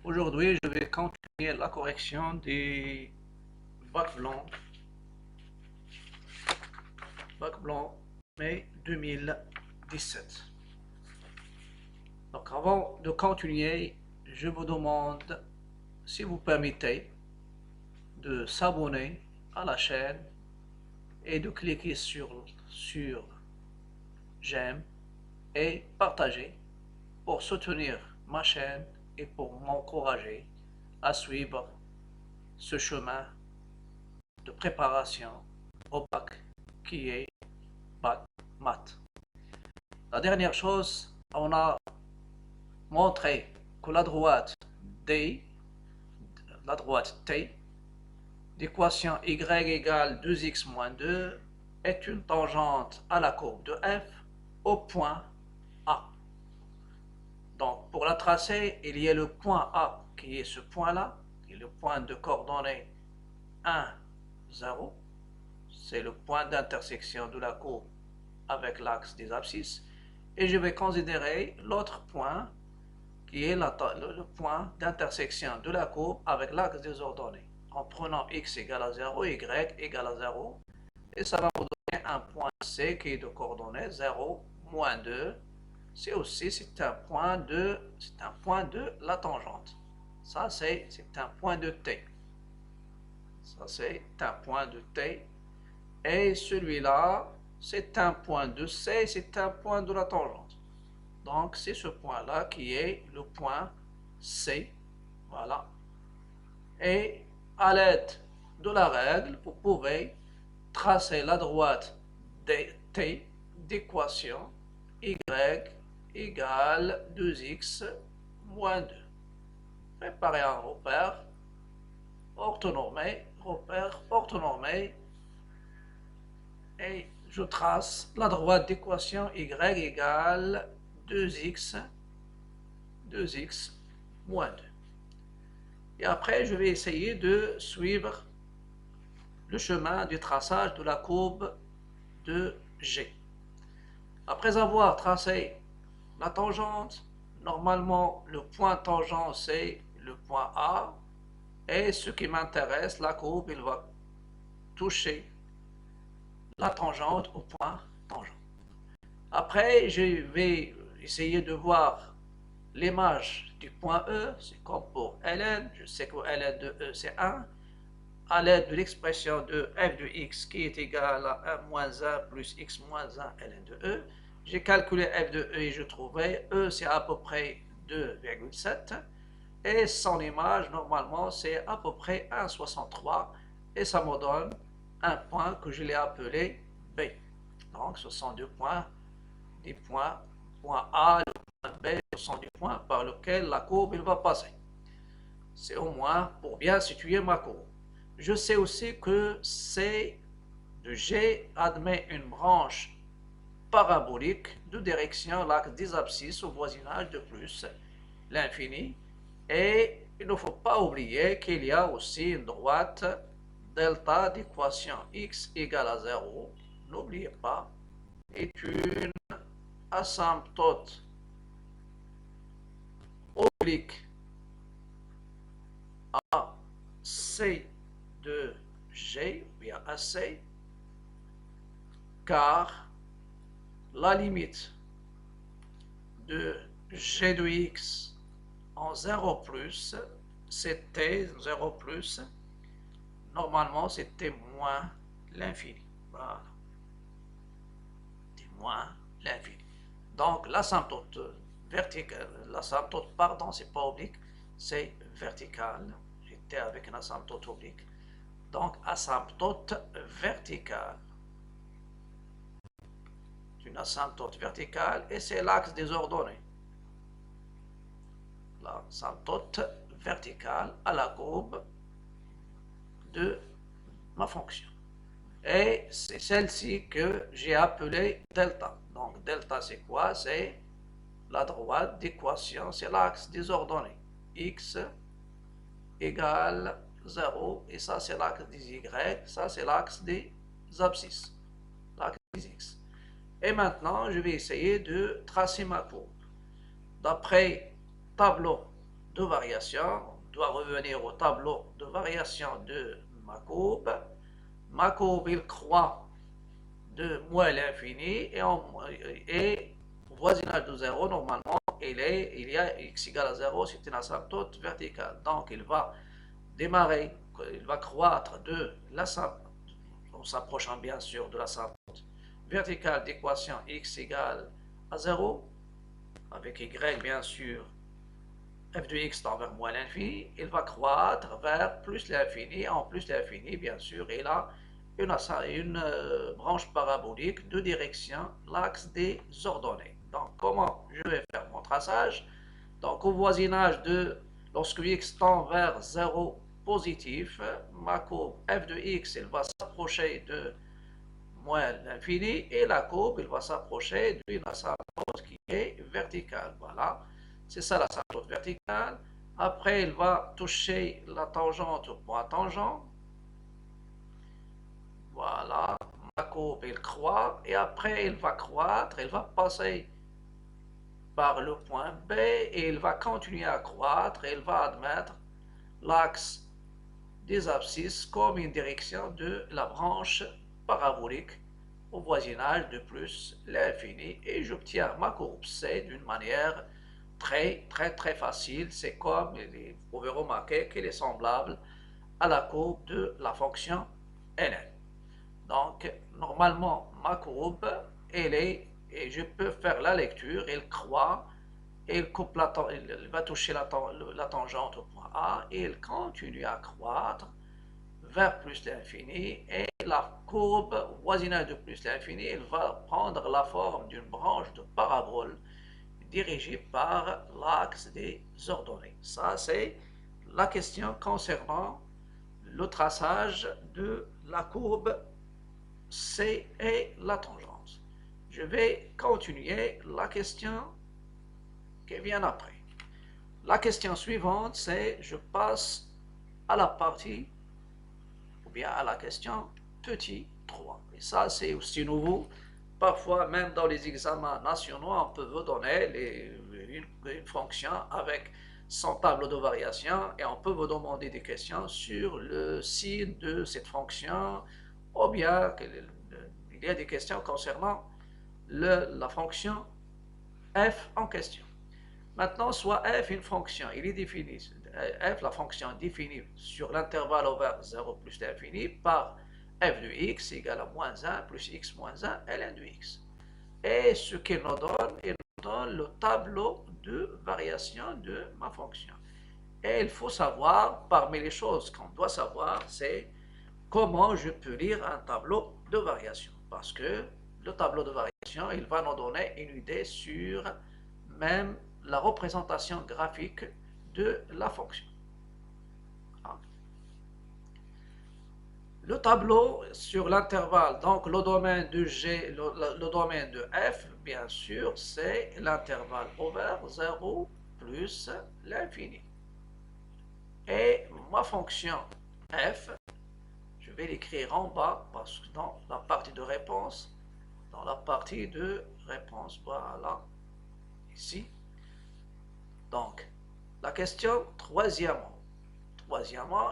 Aujourd'hui, je vais continuer la correction des bacs blancs, bac blanc mai 2017. Donc avant de continuer, je vous demande, si vous permettez, de s'abonner à la chaîne et de cliquer sur j'aime et partager pour soutenir ma chaîne et pour m'encourager à suivre ce chemin de préparation au bac qui est bac maths. La dernière chose, on a montré que la droite D, la droite T, d'équation y égale 2x moins 2 est une tangente à la courbe de f au point A. Donc pour la tracer, il y a le point A qui est ce point-là, qui est le point de coordonnées 1, 0. C'est le point d'intersection de la courbe avec l'axe des abscisses. Et je vais considérer l'autre point qui est le point d'intersection de la courbe avec l'axe des ordonnées, en prenant x égale à 0, y égale à 0, et ça va vous donner un point C qui est de coordonnées 0, moins 2, c'est un point de la tangente. Ça, c'est un point de T. Ça, c'est un point de T. Et celui-là, c'est un point de C, c'est un point de la tangente. Donc, c'est ce point-là qui est le point C. Voilà. Et à l'aide de la règle, vous pouvez tracer la droite T d'équation y égale 2x moins 2. Préparez un repère orthonormé, et je trace la droite d'équation y égale 2x moins 2. Et après, je vais essayer de suivre le chemin du traçage de la courbe de G. Après avoir tracé la tangente, normalement, le point tangent, c'est le point A. Et ce qui m'intéresse, la courbe, il va toucher la tangente au point tangent. Après, je vais essayer de voir l'image du point E. C'est comme pour Ln. Je sais que Ln de E, c'est 1. À l'aide de l'expression de f de x qui est égal à 1 moins 1 plus x moins 1 ln de E, j'ai calculé f de E et je trouvais E, c'est à peu près 2,7. Et son image, normalement, c'est à peu près 1,63. Et ça me donne un point que je l'ai appelé B. Donc, ce sont des points, point A, le point B, ce sont des points par lesquels la courbe il va passer. C'est au moins pour bien situer ma courbe. Je sais aussi que C de G admet une branche parabolique de direction l'axe des abscisses au voisinage de plus l'infini. Et il ne faut pas oublier qu'il y a aussi une droite delta d'équation x égale à 0. N'oubliez pas, est une asymptote oblique à C de G, ou bien à C, car la limite de G de x en 0 plus, c'était 0 plus, normalement c'était moins l'infini. Voilà. C'est moins l'infini. Donc l'asymptote verticale, pardon, c'est pas oblique, c'est vertical. J'étais avec une asymptote oblique. Donc asymptote verticale. Une asymptote verticale et c'est l'axe des ordonnées. L'asymptote verticale à la courbe de ma fonction. Et c'est celle-ci que j'ai appelée delta. Donc delta c'est quoi? C'est la droite d'équation, c'est l'axe des ordonnées. X égale 0 et ça c'est l'axe des Y, ça c'est l'axe des abscisses, l'axe des X. Et maintenant, je vais essayer de tracer ma courbe. D'après tableau de variation doit revenir au tableau de variation de ma courbe. Ma courbe, il croît de moins l'infini et voisinage de 0, normalement, il y a x égale à 0, c'est une asymptote verticale. Donc, il va démarrer, il va croître de l'asymptote, en s'approchant bien sûr de l'asymptote verticale d'équation x égale à 0, avec y bien sûr, f de x tend vers moins l'infini, il va croître vers plus l'infini, en plus l'infini bien sûr, et là, une branche parabolique de direction, l'axe des ordonnées. Donc, comment je vais faire mon traçage? Donc, au voisinage de, lorsque x tend vers 0 positif, ma courbe f de x, elle va s'approcher de moins l'infini, et la courbe, elle va s'approcher d'une asymptote qui est verticale. Voilà, c'est ça l'asymptote verticale. Après, elle va toucher la tangente au point tangent. Voilà, ma courbe, elle croît, et après, elle va croître, elle va passer par le point B, et elle va continuer à croître, et elle va admettre l'axe des abscisses comme une direction de la branche parabolique au voisinage de plus l'infini, et j'obtiens ma courbe C d'une manière très facile. C'est comme, vous pouvez remarquer qu'elle est semblable à la courbe de la fonction ln. Donc, normalement, ma courbe, elle est, et je peux faire la lecture, elle croît, elle coupe elle va toucher la tangente au point A, et elle continue à croître vers plus l'infini, et la courbe voisinage de plus l'infini, elle va prendre la forme d'une branche de parabole dirigée par l'axe des ordonnées. Ça, c'est la question concernant le traçage de la courbe C et la tangente. Je vais continuer la question qui vient après. La question suivante, c'est je passe à la partie ou bien à la question petit 3. Et ça, c'est aussi nouveau. Parfois, même dans les examens nationaux, on peut vous donner une fonction avec son tableau de variation et on peut vous demander des questions sur le signe de cette fonction ou bien il y a des questions concernant la fonction f en question. Maintenant, soit f une fonction, il est défini, f la fonction définie sur l'intervalle ouvert 0 plus l'infini par f de x égale à moins 1 plus x moins 1 ln de x. Et ce qu'il nous donne le tableau de variation de ma fonction. Et il faut savoir, parmi les choses qu'on doit savoir, c'est comment je peux lire un tableau de variation. Parce que le tableau de variation, il va nous donner une idée sur même la représentation graphique de la fonction. Le tableau sur l'intervalle, donc le domaine de G, le domaine de F, bien sûr, c'est l'intervalle ouvert 0 plus l'infini. Et ma fonction F, je vais l'écrire en bas parce que dans la partie de réponse, voilà, ici. Donc, la question troisièmement,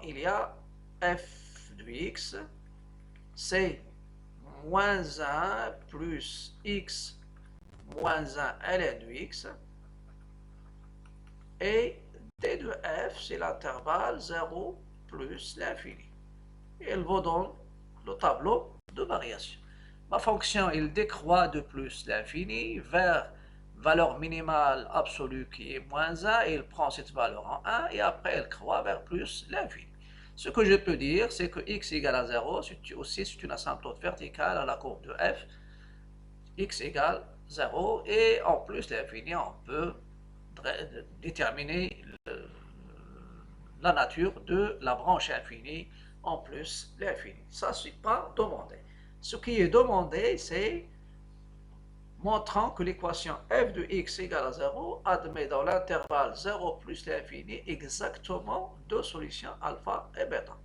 il y a f de x, c'est moins 1 plus x moins 1 ln de x, et d de f, c'est l'intervalle 0 plus l'infini. Et elle vous donne le tableau de variation. Ma fonction, il décroît de plus l'infini vers valeur minimale absolue qui est moins 1, et il prend cette valeur en 1, et après elle croît vers plus l'infini. Ce que je peux dire, c'est que x égale à 0, aussi c'est une asymptote verticale à la courbe de f, x égale 0, et en plus l'infini, on peut déterminer la nature de la branche infinie en plus l'infini. Ça, ce n'est pas demandé. Ce qui est demandé, c'est montrant que l'équation f de x égale à 0 admet dans l'intervalle 0 plus l'infini exactement deux solutions alpha et bêta.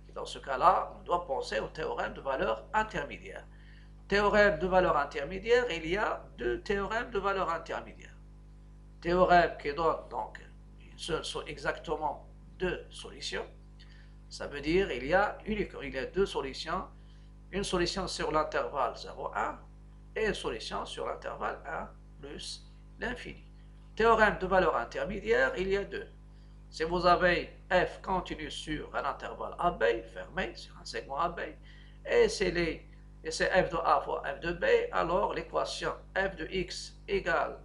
Et dans ce cas-là, on doit penser au théorème de valeur intermédiaire. Théorème de valeur intermédiaire, il y a deux théorèmes de valeur intermédiaire. Théorème qui donne donc exactement deux solutions. Ça veut dire il y a deux solutions. Une solution sur l'intervalle 0, 1 et une solution sur l'intervalle 1 plus l'infini. Théorème de valeur intermédiaire, il y a deux. Si vous avez f continu sur un intervalle AB, fermé, sur un segment AB, et c'est f de A fois f de B, alors l'équation f de x égale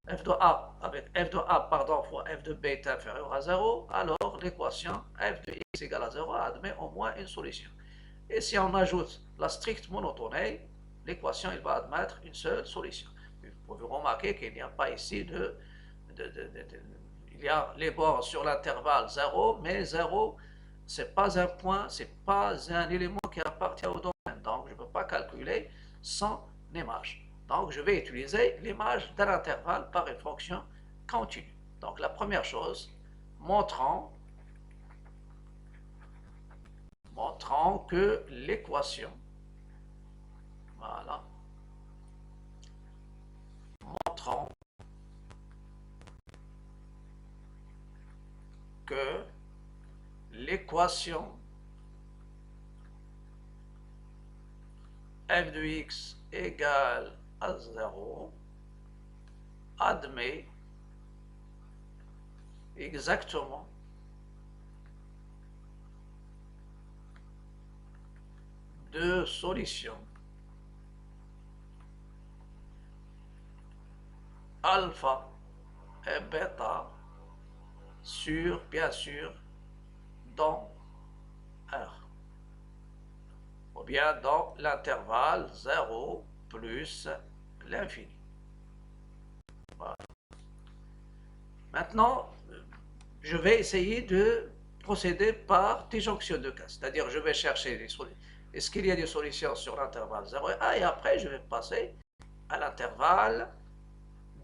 f de A avec f de A pardon, fois f de B est inférieur à 0, alors l'équation f de x égale à 0 admet au moins une solution. Et si on ajoute la stricte monotonie, l'équation va admettre une seule solution. Vous pouvez remarquer qu'il n'y a pas ici il y a les bords sur l'intervalle 0, mais 0, ce n'est pas un point, ce n'est pas un élément qui appartient au domaine. Donc, je ne peux pas calculer son image. Donc, je vais utiliser l'image d'un intervalle par une fonction continue. Donc, la première chose, montrons que l'équation, voilà, montrons que l'équation f de x égale à 0 admet exactement deux solutions alpha et bêta sur, bien sûr, dans R, ou bien dans l'intervalle 0 plus l'infini. Voilà. Maintenant, je vais essayer de procéder par disjonction de cas, c'est-à-dire je vais chercher les solutions. Est-ce qu'il y a des solutions sur l'intervalle 0 et 1, et après je vais passer à l'intervalle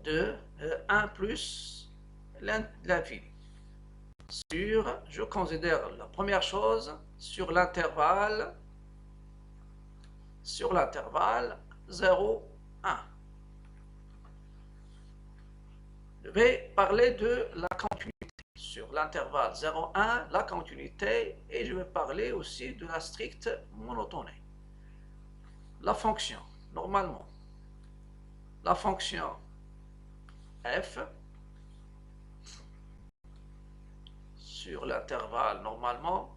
de 1 plus l'infini. Je considère la première chose sur l'intervalle 0, 1. Je vais parler de la continuité sur l'intervalle 0, 1, la continuité, et je vais parler aussi de la stricte monotonie. La fonction, normalement, la fonction f sur l'intervalle, normalement,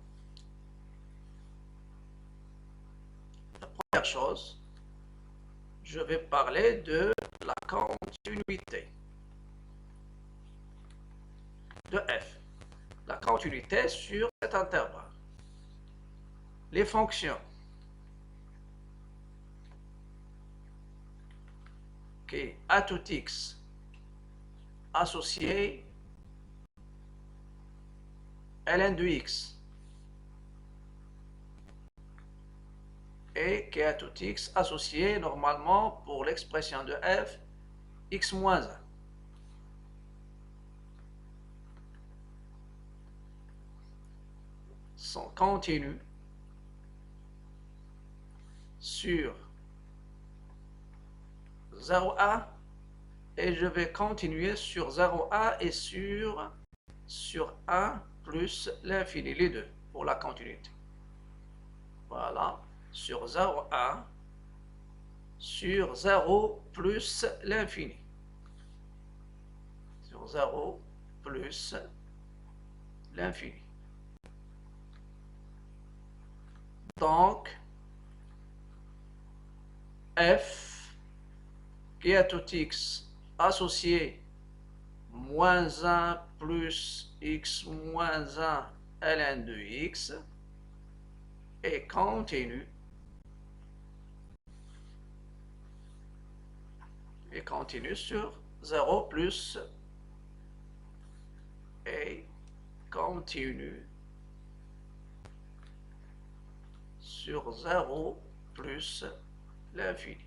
la première chose, je vais parler de la continuité de f, la continuité sur cet intervalle. Les fonctions qui a tout x associé ln de x et qui a tout x associé normalement pour l'expression de f x moins 1. Sont continus sur 0,1 et je vais continuer sur 0,1 et sur 1 plus l'infini, les deux pour la continuité. Voilà, sur 0,1 sur 0 plus l'infini. Sur 0 plus l'infini. Donc, f qui est tout x associé moins 1 plus x moins 1 ln de x est continu sur 0 plus et continue sur 0 plus l'infini.